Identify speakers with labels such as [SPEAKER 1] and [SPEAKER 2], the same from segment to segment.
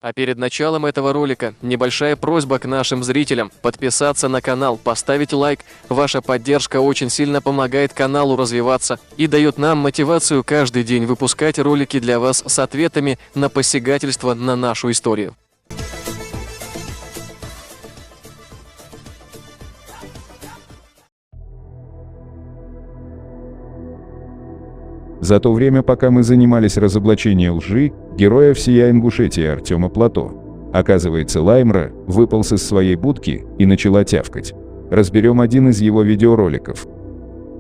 [SPEAKER 1] А перед началом этого ролика небольшая просьба к нашим зрителям подписаться на канал, поставить лайк. Ваша поддержка очень сильно помогает каналу развиваться и дает нам мотивацию каждый день выпускать ролики для вас с ответами на посягательство на нашу историю.
[SPEAKER 2] За то время, пока мы занимались разоблачением лжи героя всея Ингушетии Артема Плато, оказывается, Лаймра выполз из своей будки и начала тявкать. Разберем один из его видеороликов.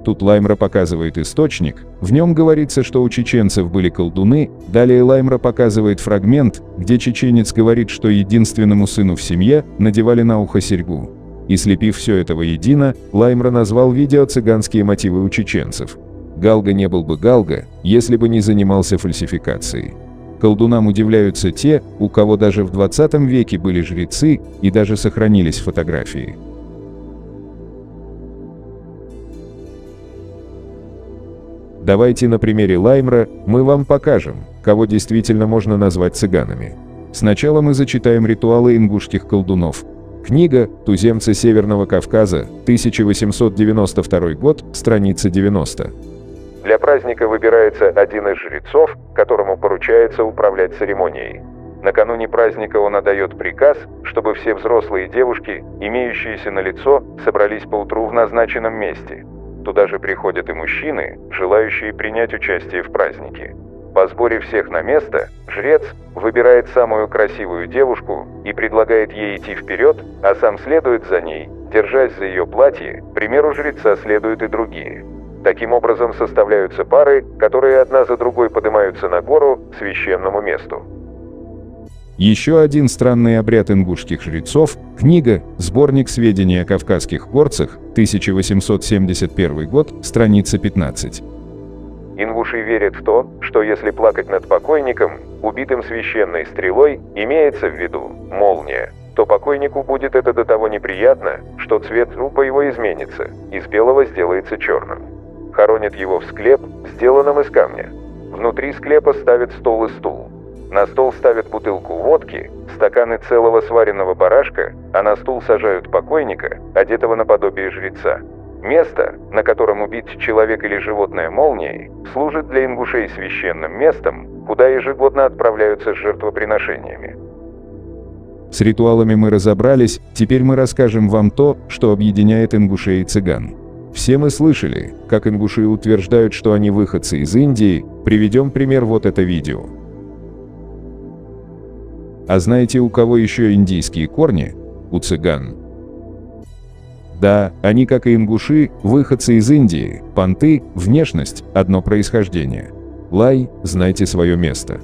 [SPEAKER 2] Тут Лаймра показывает источник, в нем говорится, что у чеченцев были колдуны. Далее Лаймра показывает фрагмент, где чеченец говорит, что единственному сыну в семье надевали на ухо серьгу. И слепив все это воедино, Лаймра назвал видео «Цыганские мотивы у чеченцев». Галга не был бы Галга, если бы не занимался фальсификацией. Колдунам удивляются те, у кого даже в 20 веке были жрецы и даже сохранились фотографии. Давайте на примере Лаймра мы вам покажем, кого действительно можно назвать цыганами. Сначала мы зачитаем ритуалы ингушских колдунов. Книга «Туземцы Северного Кавказа», 1892 год, страница 90.
[SPEAKER 3] Для праздника выбирается один из жрецов, которому поручается управлять церемонией. Накануне праздника он отдает приказ, чтобы все взрослые девушки, имеющиеся на лицо, собрались поутру в назначенном месте. Туда же приходят и мужчины, желающие принять участие в празднике. По сборе всех на место, жрец выбирает самую красивую девушку и предлагает ей идти вперед, а сам следует за ней, держась за ее платье. К примеру жреца следуют и другие. Таким образом составляются пары, которые одна за другой поднимаются на гору к священному месту.
[SPEAKER 2] Еще один странный обряд ингушских жрецов – книга «Сборник сведений о кавказских горцах», 1871 год, страница 15.
[SPEAKER 3] Ингуши верят в то, что если плакать над покойником, убитым священной стрелой, имеется в виду молния, то покойнику будет это до того неприятно, что цвет трупа его изменится, из белого сделается черным. Хоронят его в склеп, сделанном из камня. Внутри склепа ставят стол и стул. На стол ставят бутылку водки, стаканы целого сваренного барашка, а на стул сажают покойника, одетого наподобие жреца. Место, на котором убит человек или животное молнией, служит для ингушей священным местом, куда ежегодно отправляются с жертвоприношениями.
[SPEAKER 2] С ритуалами мы разобрались, теперь мы расскажем вам то, что объединяет ингушей и цыган. Все мы слышали, как ингуши утверждают, что они выходцы из Индии. Приведем пример, вот это видео. А знаете, у кого еще индийские корни? У цыган. Да, они, как и ингуши, выходцы из Индии. Понты, внешность, одно происхождение. Лай, знайте свое место.